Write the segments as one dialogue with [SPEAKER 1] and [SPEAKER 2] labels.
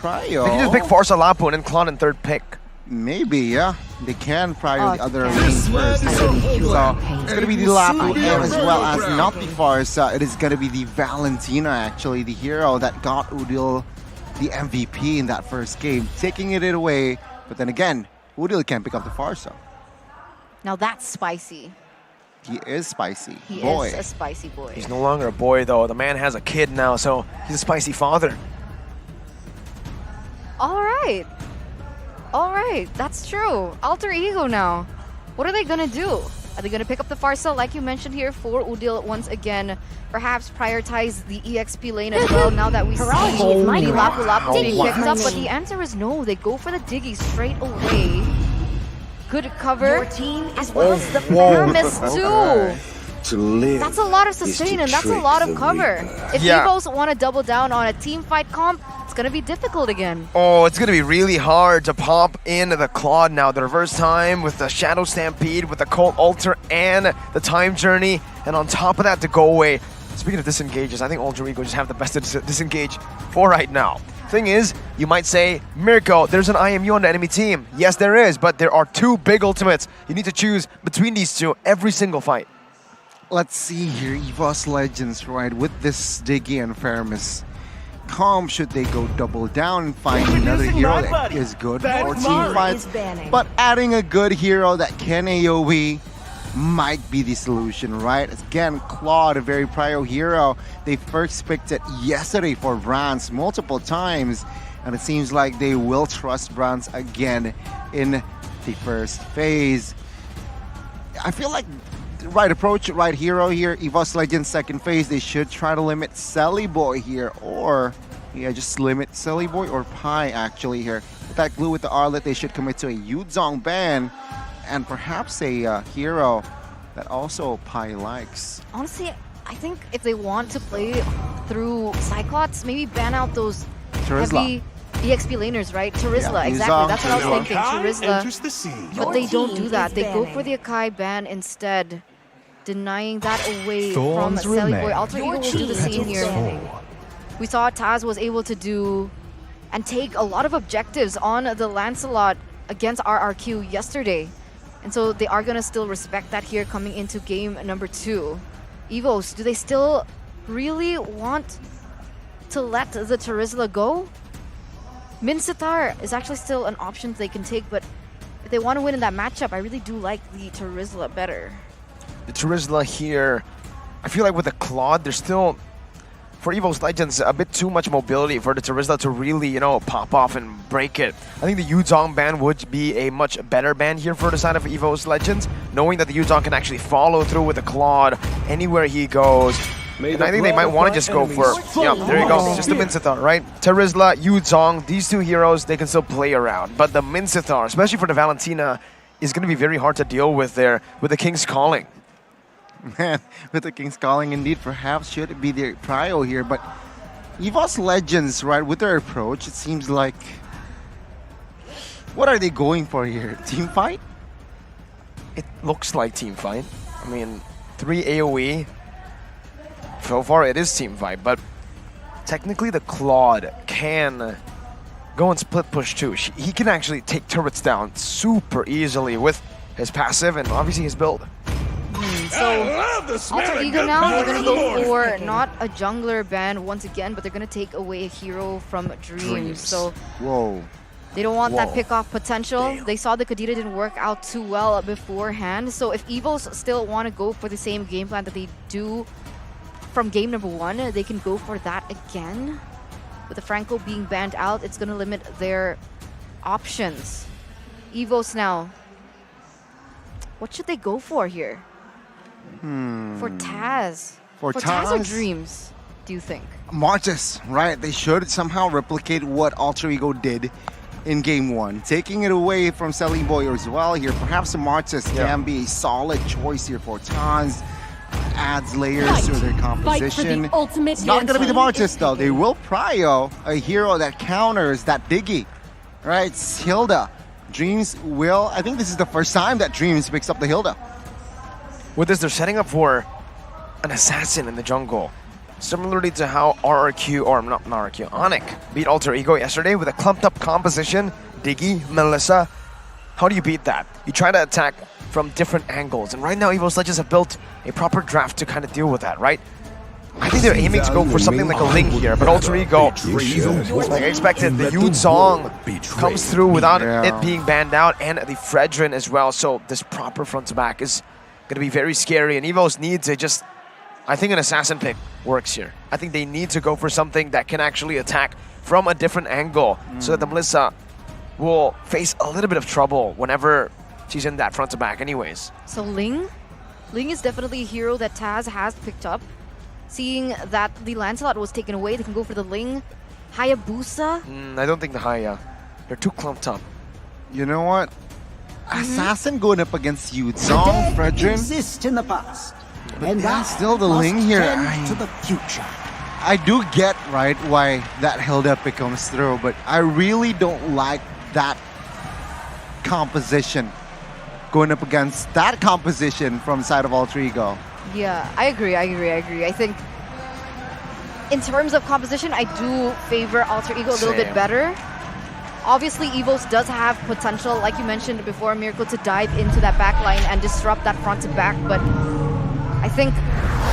[SPEAKER 1] Prio.
[SPEAKER 2] They can just pick Forza Lapu and then Claude in third pick.
[SPEAKER 1] Maybe, yeah. They can Prio the other lanes first. So it's going to be the Lapu and as well as not the Farsa. It is going to be the Valentina, actually, the hero that got Udil the MVP in that first game, taking it away. But then again, Udil can't pick up the Farsa.
[SPEAKER 3] Now that's spicy.
[SPEAKER 1] He is spicy.
[SPEAKER 3] He
[SPEAKER 1] boy.
[SPEAKER 3] is a spicy boy.
[SPEAKER 2] He's no longer a boy, though. The man has a kid now, so he's a spicy father.
[SPEAKER 3] All right. All right, that's true. Alter Ego now. What are they gonna do? Are they gonna pick up the Farsa, like you mentioned here, for Udil once again? Perhaps prioritize the EXP lane as well, now that we see the Lapu Lapu being picked up. But the answer is no. They go for the Diggy straight away. Good cover. As well as the Paramis too. That's a lot of sustain and that's a lot of cover. If EVOS want to double down on a team fight comp, it's going to be difficult again.
[SPEAKER 2] Oh, it's going to be really hard to pop in the Claude now. The reverse time with the Shadow Stampede, with the Cold Alter and the Time Journey. And on top of that, to go away. Speaking of disengages, I think Alter Ego just have the best to disengage for right now. Thing is, you might say, Mirko, there's an IMU on the enemy team. Yes, there is, but there are two big ultimates. You need to choose between these two every single fight.
[SPEAKER 1] Let's see here, EVOS Legends, right, with this Diggy and Faramis. Should they go double down and find another hero that is good for team fights? But adding a good hero that can AoE might be the solution, right? Again, Claude, a very prior hero. They first picked it yesterday for Brands multiple times, and it seems like they will trust Brands again in the first phase. I feel like right approach, right hero here. EVOS Legends second phase, they should try to limit Selly Boy here, or yeah, just limit Selly Boy or Pi actually here. With that glue with the Arlet, they should commit to a Yuzong ban and perhaps a hero that also Pi likes.
[SPEAKER 3] Honestly, I think if they want to play through Cyclops, maybe ban out those heavy EXP laners, right? Terizla, exactly. That's what I was thinking. Terizla. But they don't do that. They go for the Akai ban instead, denying that away from Selly Boy. Alter Ego will do the same here. We saw Taz was able to do and take a lot of objectives on the Lancelot against RRQ yesterday. And so they are going to still respect that here coming into game number 2. EVOS, do they still really want to let the Terizla go? Minsitar is actually still an option they can take, but if they want to win in that matchup, I really do like the Terizla better.
[SPEAKER 2] The Terizla here, I feel like with the Claude, there's still, for EVOS Legends, a bit too much mobility for the Terizla to really, you know, pop off and break it. I think the Yuzong ban would be a much better ban here for the side of EVOS Legends, knowing that the Yuzong can actually follow through with the Claude anywhere he goes. And I think they might want to just go for, yeah, there you go, just the Minsitar, right? Terizla, Yuzong, these two heroes, they can still play around. But the Minsitar, especially for the Valentina, is going to be very hard to deal with there, with the King's Calling.
[SPEAKER 1] Man, with the King's Calling, indeed, perhaps should be their prio here. But EVOS Legends, right, with their approach, it seems like, what are they going for here? Team fight?
[SPEAKER 2] It looks like team fight. I mean, 3 AoE. So far, it is team fight, but technically the Claude can go and split push too. He can actually take turrets down super easily with his passive and obviously his build.
[SPEAKER 3] So, Alter Ego now, they're going to go for not a jungler ban once again, but they're going to take away a hero from Dreams. So, they don't want that pick-off potential. They saw the Kadita didn't work out too well beforehand. So, if EVOS still want to go for the same game plan that they do from game number 1, they can go for that again. With the Franco being banned out, it's going to limit their options. EVOS now. What should they go for here? For Taz. For Taz or Dreams, do you think?
[SPEAKER 1] Martis, right? They should somehow replicate what Alter Ego did in game 1. Taking it away from Selly Boy as well here. Perhaps Martis can be a solid choice here for Taz. Adds layers to their composition. It's not going to be the Martis though. They will prio a hero that counters that Diggy. Right? It's Hilda. Dreams will, I think this is the first time that Dreams picks up the Hilda.
[SPEAKER 2] With this, they're setting up for an assassin in the jungle. Similarly to how RRQ, or not RRQ, Onyx beat Alter Ego yesterday with a clumped up composition, Diggy, Melissa. How do you beat that? You try to attack from different angles, and right now EVOS Legends have built a proper draft to kind of deal with that, right? I think they're aiming to go for something like a Ling here, but Alter Ego, like I expected, the Yu Zhong comes through without it being banned out, and the Fredrin as well, so this proper front to back is going to be very scary, and EVOS needs to just, I think an assassin pick works here. I think they need to go for something that can actually attack from a different angle so that the Melissa will face a little bit of trouble whenever she's in that front to back anyways.
[SPEAKER 3] So Ling is definitely a hero that Taz has picked up. Seeing that the Lancelot was taken away, they can go for the Ling. Hayabusa?
[SPEAKER 2] I don't think the Haya. They're too clumped up.
[SPEAKER 1] You know what? Assassin going up against Yu Zhong, Fredrin.
[SPEAKER 4] Exist in the past.
[SPEAKER 1] And that's still the Ling here.
[SPEAKER 4] To the future.
[SPEAKER 1] I do get, right, why that held up it comes through, but I really don't like that composition going up against that composition from the side of Alter Ego.
[SPEAKER 3] Yeah, I agree. I think in terms of composition, I do favor Alter Ego a little bit better. Obviously, EVOS does have potential, like you mentioned before, Miracle, to dive into that back line and disrupt that front to back, but I think,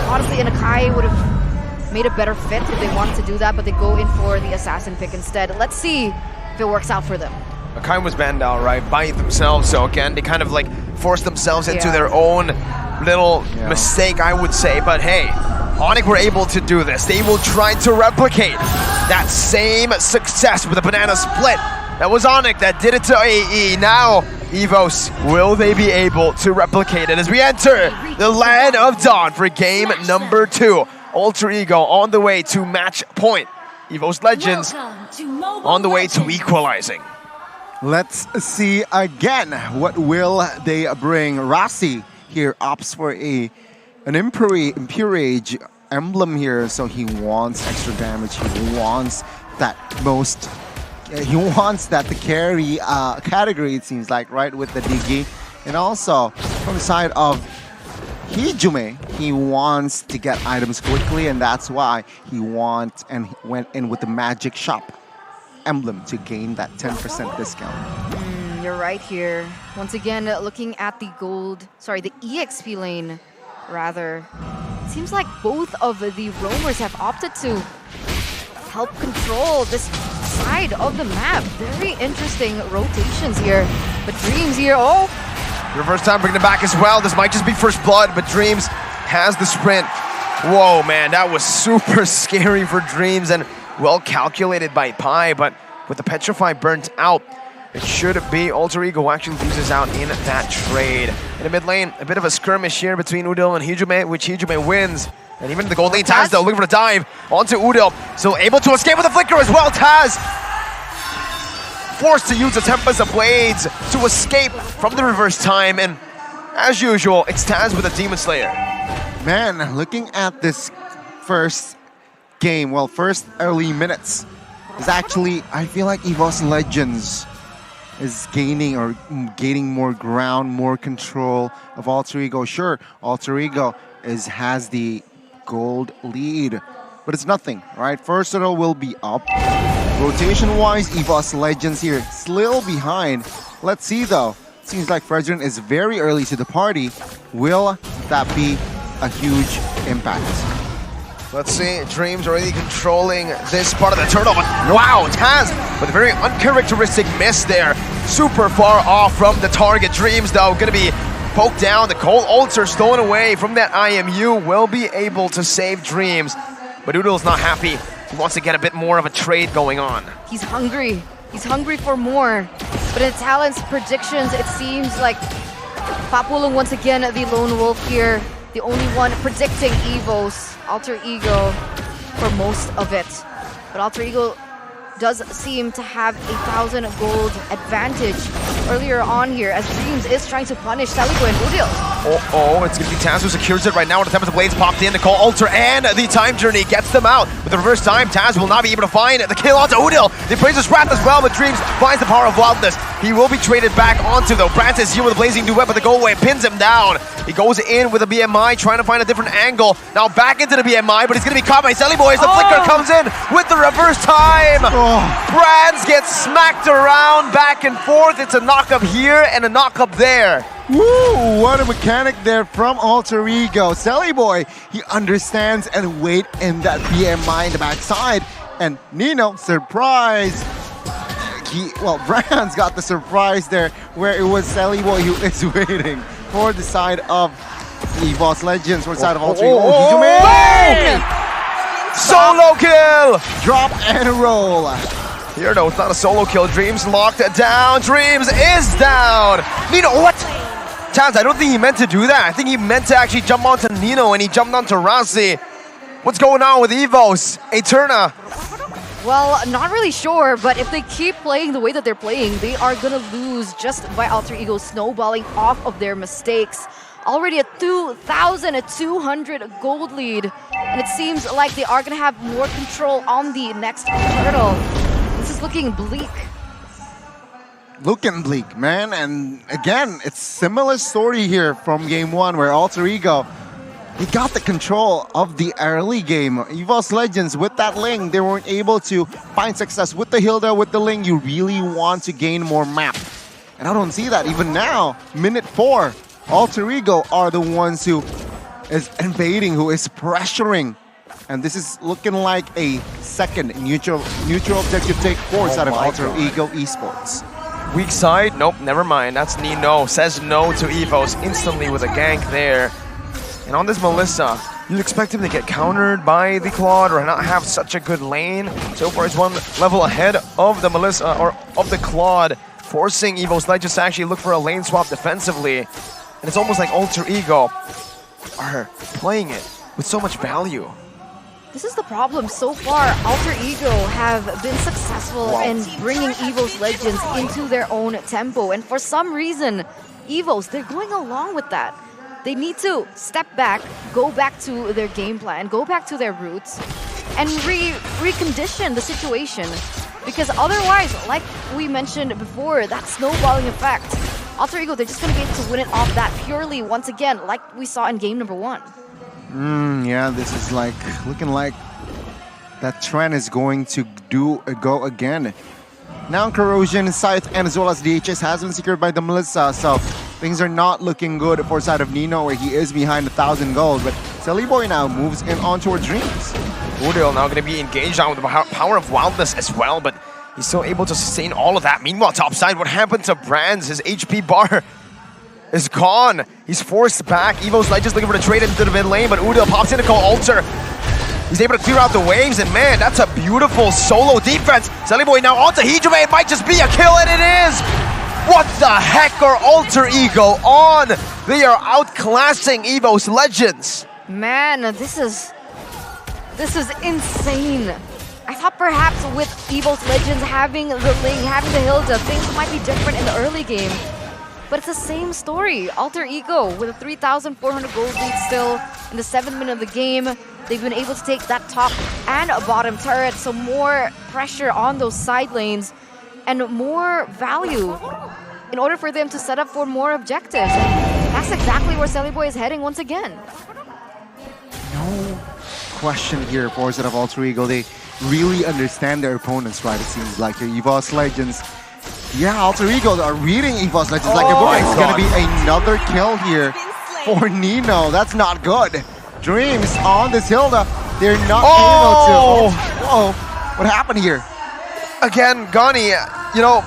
[SPEAKER 3] honestly, Inakai would have made a better fit if they wanted to do that, but they go in for the assassin pick instead. Let's see if it works out for them.
[SPEAKER 2] Inakai was banned out, right, by themselves, so again, they kind of like forced themselves into their own little mistake, I would say, but hey, Onyx were able to do this. They will try to replicate that same success with a banana split. That was Onyx that did it to AE. Now, EVOS, will they be able to replicate it as we enter the Land of Dawn for game number 2? Alter Ego on the way to match point. EVOS Legends on the way to equalizing.
[SPEAKER 1] Let's see again, what will they bring? Rasi here opts for an Impurage emblem here, so he wants extra damage. He wants that most. He wants that to carry category, it seems like, right, with the Diggy. And also, from the side of Hijume, he wants to get items quickly, and that's why he wants and went in with the Magic Shop emblem to gain that 10% discount.
[SPEAKER 3] You're right here. Once again, looking at the the EXP lane, rather. It seems like both of the roamers have opted to help control this side of the map. Very interesting rotations here. But Dreams here,
[SPEAKER 2] reverse time bringing it back as well. This might just be first blood, but Dreams has the sprint. Whoa, man, that was super scary for Dreams and well calculated by Pi, but with the Petrify burnt out, it should be Alter Ego who actually loses out in that trade. In the mid lane, a bit of a skirmish here between Udil and Hijume, which Hijume wins. And even the gold lane, Taz though, looking for the dive onto Udil. Still able to escape with a flicker as well. Taz forced to use the Tempest of Blades to escape from the reverse time. And as usual, it's Taz with a Demon Slayer.
[SPEAKER 1] Man, looking at this first game, well, first early minutes, is actually, I feel like EVOS Legends is gaining more ground, more control of Alter Ego. Sure, Alter Ego has the gold lead, but it's nothing, right? First Turtle will be up. Rotation-wise, EVOS Legends here still behind. Let's see though. Seems like Fredrin is very early to the party. Will that be a huge impact?
[SPEAKER 2] Let's see, Dreams already controlling this part of the turtle, but wow, Taz with a very uncharacteristic miss there. Super far off from the target. Dreams though, gonna be poked down. The cold ulcer stolen away from that IMU will be able to save Dreams, but Udil's not happy. He wants to get a bit more of a trade going on.
[SPEAKER 3] He's hungry. He's hungry for more. But in Talent's predictions, it seems like Papulung once again the lone wolf here. The only one predicting EVOS, Alter Ego, for most of it. But Alter Ego does seem to have 1,000 gold advantage earlier on here as Dreams is trying to punish Saligo and Udil.
[SPEAKER 2] It's going to be Taz who secures it right now. With the Tempest Blades popped in to call Alter, and the Time Journey gets them out. With the reverse time, Taz will not be able to find the kill onto Udil. They praise his wrath as well, but Dreams finds the power of wildness. He will be traded back onto, though. Brandt is here with a blazing new weapon. The go away pins him down. He goes in with a BMI, trying to find a different angle. Now back into the BMI, but he's going to be caught by Sellyboy as the flicker comes in with the reverse time. Brandt gets smacked around back and forth. It's a knock up here and a knock up there.
[SPEAKER 1] Woo! What a mechanic there from Alter Ego. Sellyboy, he understands and wait in that BMI in the backside. And Nino, surprise! Brand's got the surprise there, where it was Sellyboy who is waiting for the side of EVOS Legends, for the side of Alter Ego.
[SPEAKER 2] Solo kill!
[SPEAKER 1] Drop and roll.
[SPEAKER 2] Here, no, it's not a solo kill. Dreams locked down. Dreams is down. Nino, what? Taz, I don't think he meant to do that. I think he meant to actually jump onto Nino, and he jumped onto Rasi. What's going on with EVOS? Eterna.
[SPEAKER 3] Well, not really sure, but if they keep playing the way that they're playing, they are gonna lose just by Alter Ego snowballing off of their mistakes. Already a 2,200 gold lead, and it seems like they are gonna have more control on the next hurdle. This is looking bleak.
[SPEAKER 1] Looking bleak, man. And again, it's similar story here from game one, where Alter Ego, he got the control of the early game. EVOS Legends, with that Ling, they weren't able to find success with the Hilda, with the Ling. You really want to gain more map. And I don't see that even now. Minute 4, Alter Ego are the ones who is invading, who is pressuring. And this is looking like a second neutral objective take force out of Alter Ego Esports.
[SPEAKER 2] Weak side? Nope, never mind. That's Nino. Says no to EVOS instantly with a gank there. And on this Melissa, you'd expect him to get countered by the Claude or not have such a good lane. So far, he's one level ahead of the Melissa, or of the Claude, forcing EVOS Legends to actually look for a lane swap defensively. And it's almost like Alter Ego are playing it with so much value.
[SPEAKER 3] This is the problem so far. Alter Ego have been successful in bringing EVOS Legends into their own tempo. And for some reason, EVOS, they're going along with that. They need to step back, go back to their game plan, go back to their roots, and recondition the situation. Because otherwise, like we mentioned before, that snowballing effect, Alter Ego, they're just going to be able to win it off that purely, once again, like we saw in game number 1.
[SPEAKER 1] Yeah, this is looking like that trend is going to go again. Now Corrosion, Scythe, and as well as DHS has been secured by the Melissa, so things are not looking good for side of Nino, where he is behind 1,000 gold. But Sellyboy now moves in on towards Dreams.
[SPEAKER 2] Udil now going to be engaged on with the power of wildness as well, but he's still able to sustain all of that. Meanwhile, topside, what happened to Brands? His HP bar is gone. He's forced back. EVOS Legends looking for the trade into the mid lane, but Udil pops in to call Alter. He's able to clear out the waves, and man, that's a beautiful solo defense. Sellyboy now onto Hijime. It might just be a kill, and it is! What the heck are Alter Ego on? They are outclassing EVOS Legends.
[SPEAKER 3] Man, this is insane. I thought perhaps with EVOS Legends having the Ling, having the Hilda, things might be different in the early game. But it's the same story. Alter Ego with a 3,400 gold lead still in the 7th minute of the game. They've been able to take that top and a bottom turret, so more pressure on those side lanes and more value in order for them to set up for more objectives. And that's exactly where Sellyboy is heading once again.
[SPEAKER 1] No question here for side of Alter Ego. They really understand their opponents, right? It seems like your EVOS Legends. Yeah, Alter Ego are reading EVOS Legends like a book. It's going to be another kill here for Nino. That's not good. Dreams on this Hilda. They're not able to. Whoa, what happened here?
[SPEAKER 2] Again, Gani, you know,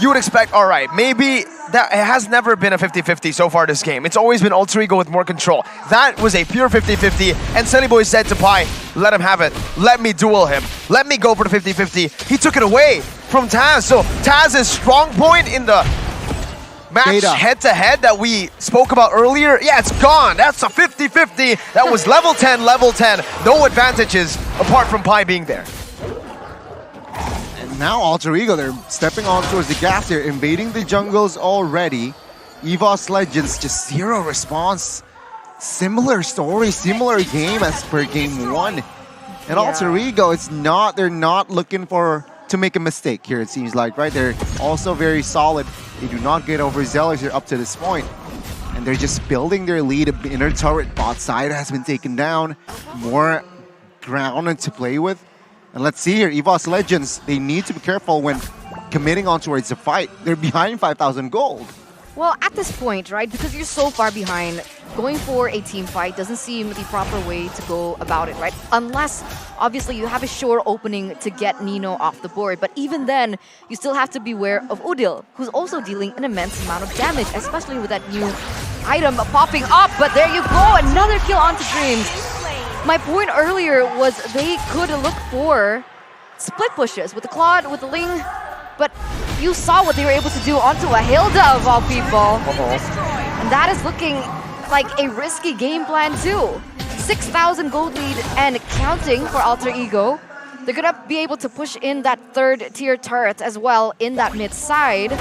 [SPEAKER 2] you would expect, all right, maybe that it has never been a 50-50 so far this game. It's always been Alter Ego with more control. That was a pure 50-50, and Sellyboy said to Pi, let him have it. Let me duel him. Let me go for the 50-50. He took it away from Taz. So Taz's strong point in the match head-to-head that we spoke about earlier, yeah, it's gone. That's a 50-50. That was level 10, level 10. No advantages apart from Pi being there.
[SPEAKER 1] And now Alter Ego, they're stepping on towards the gas here, invading the jungles already. EVOS Legends, just 0 response. Similar story, similar game as per game 1. And Alter Ego, they're not looking to make a mistake here, it seems like, right? They're also very solid. They do not get overzealous here up to this point. And they're just building their lead. Inner turret bot side has been taken down. More ground to play with. And let's see here, EVOS Legends, they need to be careful when committing on towards the fight. They're behind 5,000 gold.
[SPEAKER 3] Well, at this point, right, because you're so far behind, going for a team fight doesn't seem the proper way to go about it, right? Unless, obviously, you have a sure opening to get Nino off the board. But even then, you still have to beware of Udil, who's also dealing an immense amount of damage, especially with that new item popping up. But there you go, another kill onto Dreams. My point earlier was they could look for split pushes with the Claude, with the Ling, but you saw what they were able to do onto a Hilda of all people. And that is looking like a risky game plan too. 6,000 gold lead and counting for Alter Ego. They're gonna be able to push in that 3rd tier turret as well in that mid side.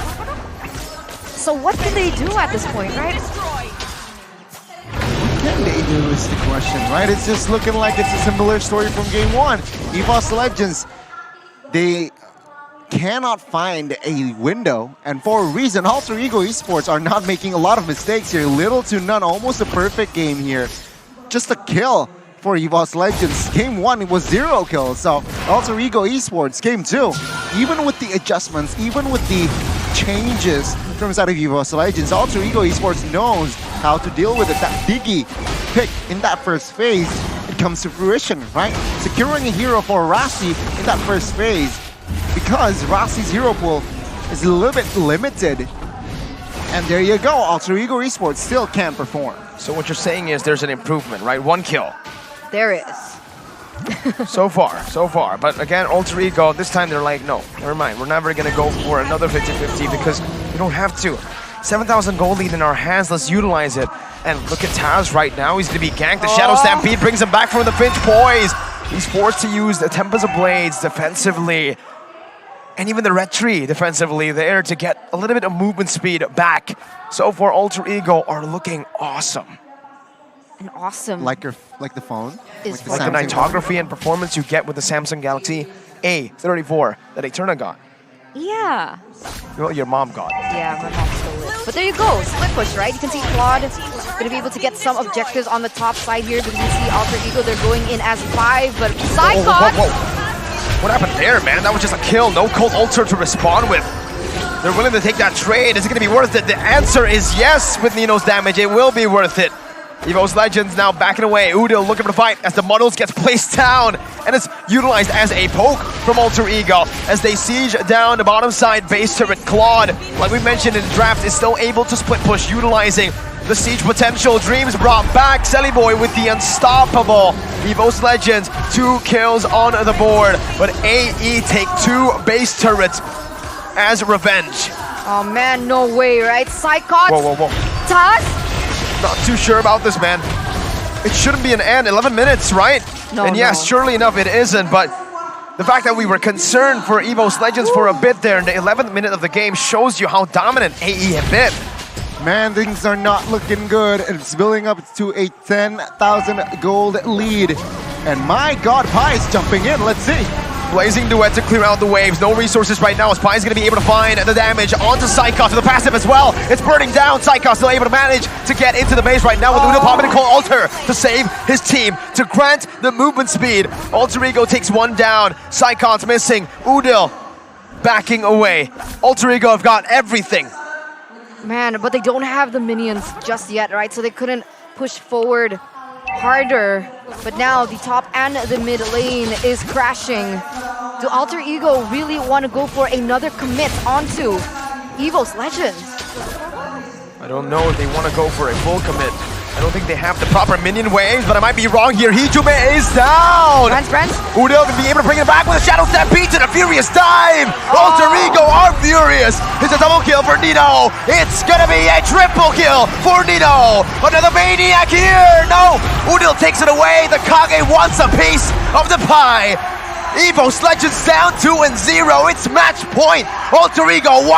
[SPEAKER 3] So what can they do at this point, right?
[SPEAKER 1] What can they do is the question, right? It's just looking like it's a similar story from game 1. EVOS Legends, they cannot find a window, and for a reason, Alter Ego Esports are not making a lot of mistakes here. Little to none, almost a perfect game here. Just a kill for EVOS Legends. Game 1, it was 0 kills, so Alter Ego Esports, game 2, even with the adjustments, even with the changes from side of EVOS Legends, Alter Ego Esports knows how to deal with it. That Diggy pick in that first phase, it comes to fruition, right? Securing a hero for Rassi in that first phase, because Rassi's hero pool is a little bit limited. And there you go, Alter Ego Esports still can't perform.
[SPEAKER 2] So what you're saying is there's an improvement, right? 1 kill.
[SPEAKER 3] There is.
[SPEAKER 2] So far. But again, Alter Ego, this time they're like, no, never mind. We're never going to go for another 50-50 because we don't have to. 7,000 gold lead in our hands, let's utilize it. And look at Taz right now, he's going to be ganked. The Shadow Stampede brings him back from the pinch poise. He's forced to use the Tempest of Blades defensively. And even the Red Tree defensively there to get a little bit of movement speed back. So far, Alter Ego are looking awesome.
[SPEAKER 3] An awesome.
[SPEAKER 1] Like the phone?
[SPEAKER 2] Like the nightography and performance you get with the Samsung Galaxy A34 that Eterna got.
[SPEAKER 3] Yeah.
[SPEAKER 2] Well, your mom got.
[SPEAKER 3] Yeah, my mom stole it. But there you go, split push, right? You can see Claude going to be able to get some objectives on the top side here. Because you see Alter Ego, they're going in as 5, but Psychon.
[SPEAKER 2] What happened there, man? That was just a kill. No cold Alter to respond with. They're willing to take that trade. Is it going to be worth it? The answer is yes with Nino's damage. It will be worth it. EVOS Legends now backing away. Udil looking for the fight as the models gets placed down. And it's utilized as a poke from Alter Ego as they siege down the bottom side base turret. Claude, like we mentioned in the draft, is still able to split push, utilizing the siege potential. Dreams brought back. Sellyboy with the unstoppable. EVOS Legends, 2 kills on the board. But AE take 2 base turrets as revenge.
[SPEAKER 3] Oh man, no way, right? Psychot.
[SPEAKER 2] Whoa.
[SPEAKER 3] Taz?
[SPEAKER 2] Not too sure about this, man. It shouldn't be an end. 11 minutes, right?
[SPEAKER 3] No,
[SPEAKER 2] and yes, surely enough, it isn't. But the fact that we were concerned for EVOS Legends for a bit there in the 11th minute of the game shows you how dominant AE have been.
[SPEAKER 1] Man, things are not looking good. It's building up to a 10,000 gold lead. And my God, Pi is jumping in. Let's see.
[SPEAKER 2] Blazing Duet to clear out the waves. No resources right now as Pi is going to be able to find the damage onto Psychos with the passive as well. It's burning down. Psychos still able to manage to get into the base right now with Udil popping to call Alter to save his team, to grant the movement speed. Alter Ego takes 1 down. Psychos missing. Udil backing away. Alter Ego have got everything.
[SPEAKER 3] Man, but they don't have the minions just yet, right? So they couldn't push forward harder. But now the top and the mid lane is crashing. Do Alter Ego really want to go for another commit onto EVOS Legends?
[SPEAKER 2] I don't know if they want to go for a full commit. I don't think they have the proper minion waves, but I might be wrong here. Hijume is down!
[SPEAKER 3] Friends.
[SPEAKER 2] Udil can be able to bring it back with a Shadow Stampede to the furious dive! Alter Ego are furious! It's a double kill for Nino! It's gonna be a triple kill for Nino! Another Maniac here! No! Udil takes it away! The Kage wants a piece of the pie! EVOS Legends down 2-0. It's match point. Alter Ego 1